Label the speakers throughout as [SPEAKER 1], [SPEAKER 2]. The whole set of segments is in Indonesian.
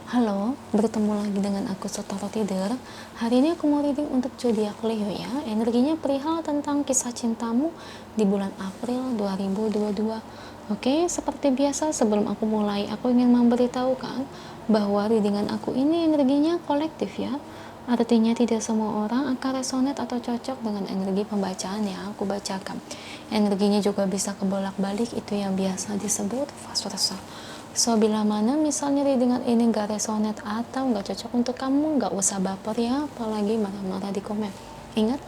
[SPEAKER 1] Halo, bertemu lagi dengan aku Sotoro Tider. Hari ini aku mau reading untuk zodiak Leo ya. Energinya perihal tentang kisah cintamu di bulan April 2022. Oke, seperti biasa sebelum aku mulai, aku ingin memberitahukan bahwa readingan aku ini energinya kolektif ya. Artinya tidak semua orang akan resonate atau cocok dengan energi pembacaan yang aku bacakan. Energinya juga bisa kebolak-balik, itu yang biasa disebut vice versa. So, bila mana misalnya readingan ini gak resonate atau gak cocok untuk kamu, gak usah baper ya, apalagi marah-marah di komen. Ingat,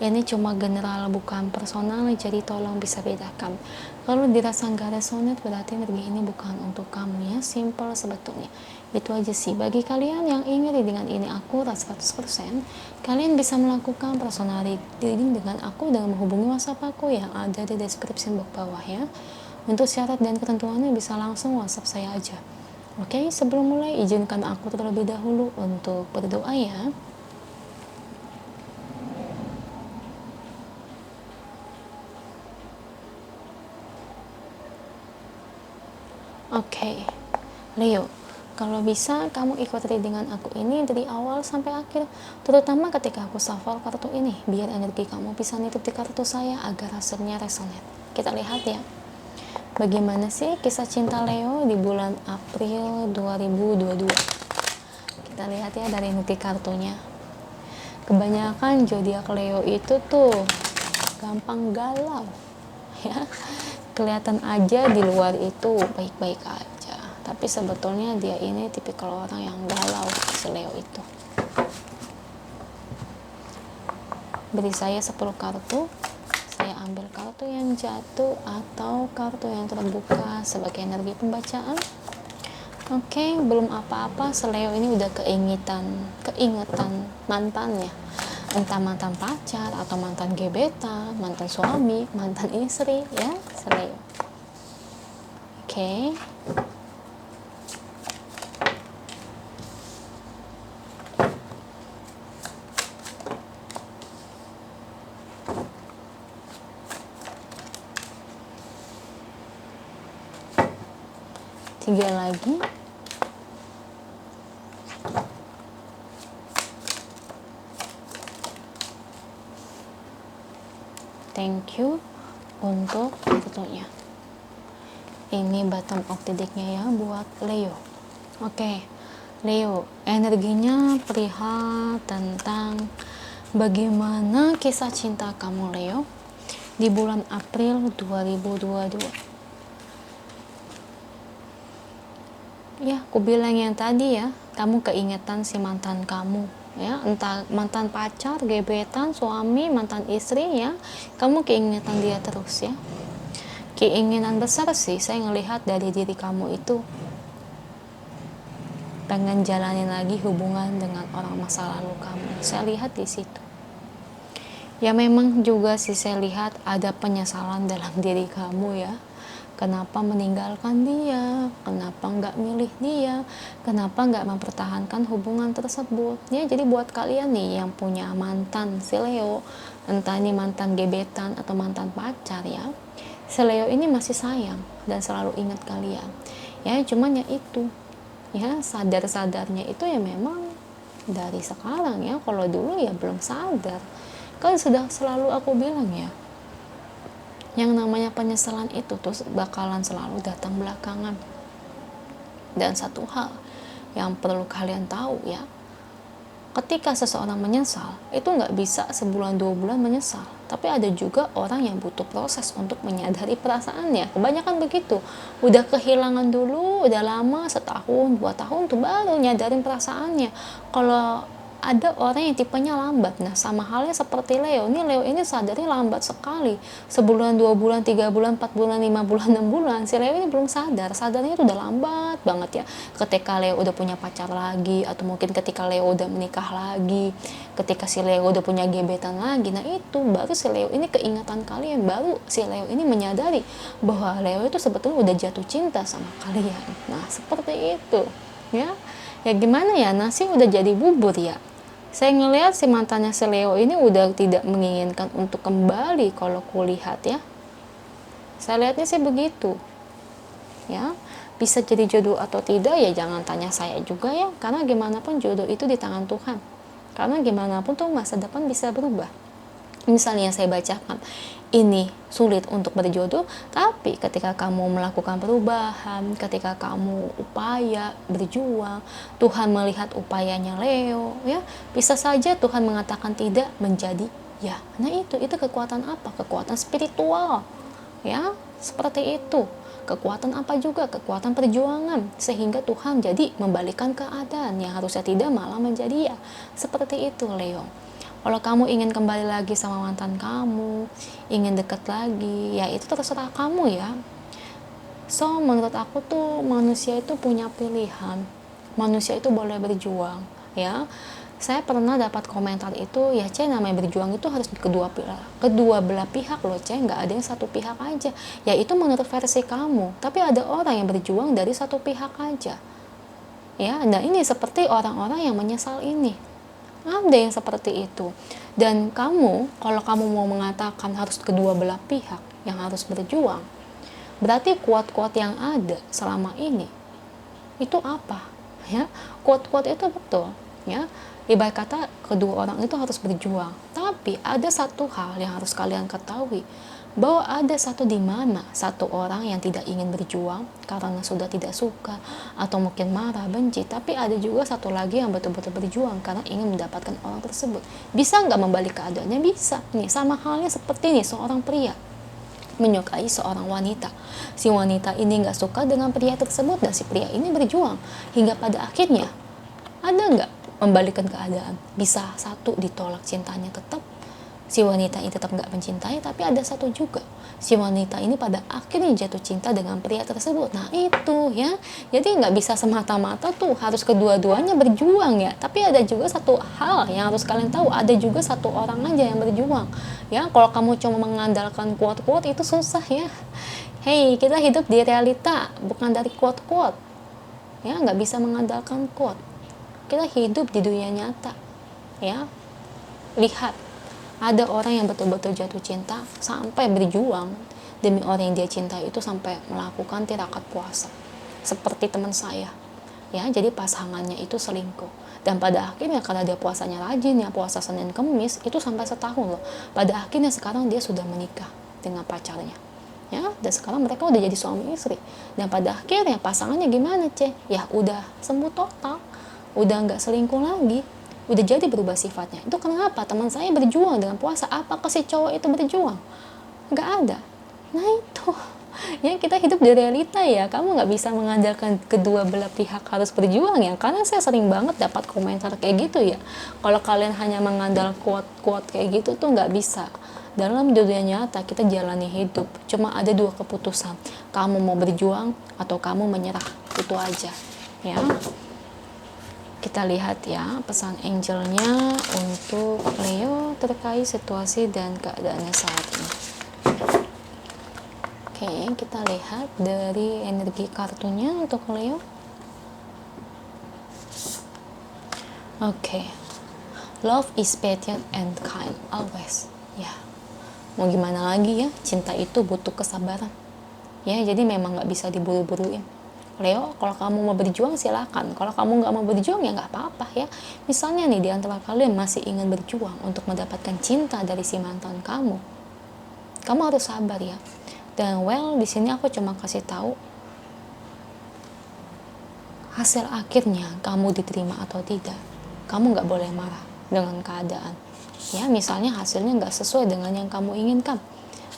[SPEAKER 1] ini cuma general bukan personal, jadi tolong bisa bedakan. Kalau dirasa gak resonate, berarti energi ini bukan untuk kamu ya, simple sebetulnya. Itu aja sih. Bagi kalian yang ingin readingan ini akurat 100%, kalian bisa melakukan personal reading dengan aku dengan menghubungi WhatsApp aku yang ada di description box bawah ya. Untuk syarat dan ketentuannya bisa langsung WhatsApp saya aja. Oke, sebelum mulai izinkan aku terlebih dahulu untuk berdoa ya. Oke, Leo, kalau bisa kamu ikut readingan aku ini dari awal sampai akhir, terutama ketika aku shuffle kartu ini, biar energi kamu bisa nitip di kartu saya agar hasilnya resonate. Kita lihat ya. Bagaimana sih kisah cinta Leo di bulan April 2022? Kita lihat ya dari energi kartunya. Kebanyakan zodiak Leo itu tuh gampang galau ya. Kelihatan aja di luar itu baik-baik aja, tapi sebetulnya dia ini tipikal orang yang galau, si Leo itu. Beri saya 10 kartu. Saya ambil kartu yang jatuh atau kartu yang terbuka sebagai energi pembacaan. Oke, belum apa-apa, Leo ini udah keingetan mantannya. Entah mantan pacar atau mantan gebetan, mantan suami, mantan istri ya, Leo. Oke. Tiga lagi. Thank you untuk kartunya. Ini bottom of the deck-nya ya buat Leo. Oke, Leo, energinya perihal tentang bagaimana kisah cinta kamu Leo di bulan April 2022. Ya, aku bilang yang tadi ya, kamu keingetan si mantan kamu ya, entah mantan pacar, gebetan, suami, mantan istri ya, kamu keingetan dia terus ya. Keinginan besar sih saya ngelihat dari diri kamu itu pengen jalanin lagi hubungan dengan orang masa lalu kamu. Saya lihat di situ. Ya memang juga sih saya lihat ada penyesalan dalam diri kamu ya. Kenapa meninggalkan dia, kenapa nggak milih dia, kenapa nggak mempertahankan hubungan tersebut ya. Jadi buat kalian nih yang punya mantan si Leo, entah ini mantan gebetan atau mantan pacar ya, si Leo ini masih sayang dan selalu ingat kalian ya. Cuman ya itu ya, sadar-sadarnya itu ya memang dari sekarang ya, kalau dulu ya belum sadar. Kan sudah selalu aku bilang ya, yang namanya penyesalan itu tuh bakalan selalu datang belakangan. Dan satu hal yang perlu kalian tahu ya, ketika seseorang menyesal, itu nggak bisa sebulan 2 bulan menyesal. Tapi ada juga orang yang butuh proses untuk menyadari perasaannya. Kebanyakan begitu, udah kehilangan dulu, udah lama, setahun, 2 tahun tuh baru nyadarin perasaannya. Kalau ada orang yang tipenya lambat, nah sama halnya seperti Leo. Leo ini sadarnya lambat sekali. Sebulan, 2 bulan, 3 bulan, 4 bulan, 5 bulan, 6 bulan. Si Leo ini belum sadar. Sadarnya itu udah lambat banget ya. Ketika Leo udah punya pacar lagi, atau mungkin ketika Leo udah menikah lagi, ketika si Leo udah punya gebetan lagi, nah itu baru si Leo ini keingatan kalian. Baru si Leo ini menyadari bahwa Leo itu sebetulnya udah jatuh cinta sama kalian. Nah seperti itu ya. Ya gimana ya, nasi udah jadi bubur ya. Saya ngelihat si mantannya si Leo ini udah tidak menginginkan untuk kembali kalau kulihat ya. Saya lihatnya sih begitu. Ya. bisa jadi jodoh atau tidak ya jangan tanya saya juga ya, karena gimana pun jodoh itu di tangan Tuhan, karena gimana pun tuh masa depan bisa berubah. Misalnya saya bacakan ini sulit untuk berjodoh, tapi ketika kamu melakukan perubahan, ketika kamu upaya berjuang, Tuhan melihat upayanya Leo ya, bisa saja Tuhan mengatakan tidak menjadi ya. Nah itu kekuatan apa? Kekuatan spiritual ya, seperti itu. Kekuatan apa juga? Kekuatan perjuangan, sehingga Tuhan jadi membalikan keadaan yang harusnya tidak malah menjadi ya. Seperti itu Leo. Kalau kamu ingin kembali lagi sama mantan kamu, ingin deket lagi, ya itu terserah kamu ya. So menurut aku tuh manusia itu punya pilihan, manusia itu boleh berjuang ya. Saya pernah dapat komentar itu, ya namanya berjuang itu harus kedua belah pihak loh nggak ada yang satu pihak aja. Ya itu menurut versi kamu, tapi ada orang yang berjuang dari satu pihak aja ya. Dan ini seperti orang-orang yang menyesal ini, ada yang seperti itu. Dan kamu, kalau kamu mau mengatakan harus kedua belah pihak yang harus berjuang, berarti kuat-kuat yang ada selama ini itu apa ya? Kuat-kuat itu betul ya, ibarat kata kedua orang itu harus berjuang, tapi ada satu hal yang harus kalian ketahui, bahwa ada satu orang yang tidak ingin berjuang karena sudah tidak suka atau mungkin marah, benci, tapi ada juga satu lagi yang betul-betul berjuang karena ingin mendapatkan orang tersebut. Bisa nggak membalik keadaannya? Bisa nih, sama halnya seperti nih seorang pria menyukai seorang wanita. Si wanita ini nggak suka dengan pria tersebut dan si pria ini berjuang hingga pada akhirnya ada nggak membalikkan keadaan? Bisa satu ditolak cintanya tetap, si wanita ini tetap nggak mencintai, tapi ada satu juga si wanita ini pada akhirnya jatuh cinta dengan pria tersebut. Nah itu ya, jadi nggak bisa semata-mata tuh harus kedua-duanya berjuang ya, tapi ada juga satu hal yang harus kalian tahu, ada juga satu orang aja yang berjuang ya. Kalau kamu cuma mengandalkan quote-quote itu susah ya. Hey, kita hidup di realita, bukan dari quote-quote ya, nggak bisa mengandalkan quote. Kita hidup di dunia nyata ya. Lihat, ada orang yang betul-betul jatuh cinta sampai berjuang demi orang yang dia cintai itu, sampai melakukan tirakat puasa seperti teman saya ya. Jadi pasangannya itu selingkuh, dan pada akhirnya karena dia puasanya rajin ya, puasa Senin Kemis itu sampai setahun loh. Pada akhirnya sekarang dia sudah menikah dengan pacarnya ya, dan sekarang mereka udah jadi suami istri. Dan pada akhirnya pasangannya gimana ya, udah sembuh total, udah nggak selingkuh lagi, udah jadi berubah sifatnya. Itu kenapa? Teman saya berjuang dengan puasa. Apakah si cowok itu berjuang? Nggak ada. Nah itu ya, kita hidup di realita ya. Kamu nggak bisa mengandalkan kedua belah pihak harus berjuang ya, karena saya sering banget dapat komentar kayak gitu ya. Kalau kalian hanya mengandalkan quote-quote kayak gitu tuh nggak bisa. Dalam dunia nyata kita jalani hidup, cuma ada dua keputusan, kamu mau berjuang atau kamu menyerah, itu aja ya. Kita lihat ya pesan angelnya untuk Leo terkait situasi dan keadaannya saat ini. Oke, kita lihat dari energi kartunya untuk Leo. Oke, love is patient and kind always. Ya, mau gimana lagi ya, cinta itu butuh kesabaran. Ya, jadi memang nggak bisa diburu-buruin. Leo, kalau kamu mau berjuang silakan. Kalau kamu nggak mau berjuang ya nggak apa-apa ya. Misalnya nih, di antara kalian masih ingin berjuang untuk mendapatkan cinta dari si mantan kamu harus sabar ya. Dan di sini aku cuma kasih tahu hasil akhirnya kamu diterima atau tidak. Kamu nggak boleh marah dengan keadaan. Ya, misalnya hasilnya nggak sesuai dengan yang kamu inginkan,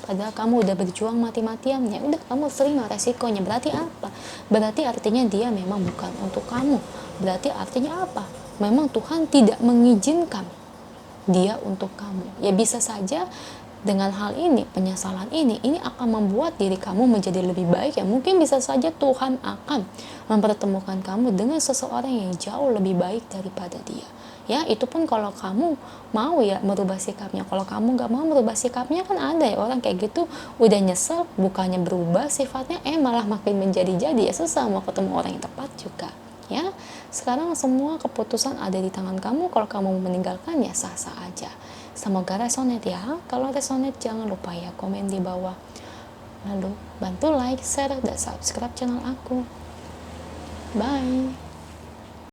[SPEAKER 1] padahal kamu udah berjuang mati-matian, ya udah kamu terima resikonya. Berarti apa? Berarti artinya dia memang bukan untuk kamu. Berarti artinya apa? Memang Tuhan tidak mengizinkan dia untuk kamu. Ya bisa saja dengan hal ini, penyesalan ini akan membuat diri kamu menjadi lebih baik ya. Mungkin bisa saja Tuhan akan mempertemukan kamu dengan seseorang yang jauh lebih baik daripada dia. Ya, itu pun kalau kamu mau ya merubah sikapnya. Kalau kamu nggak mau merubah sikapnya, kan ada ya orang kayak gitu, udah nyesel, bukannya berubah sifatnya, malah makin menjadi-jadi ya, susah mau ketemu orang yang tepat juga. Ya, sekarang semua keputusan ada di tangan kamu. Kalau kamu mau meninggalkan ya sah-sah aja. Semoga resonate ya. Kalau resonate jangan lupa ya komen di bawah. Lalu bantu like, share, dan subscribe channel aku. Bye.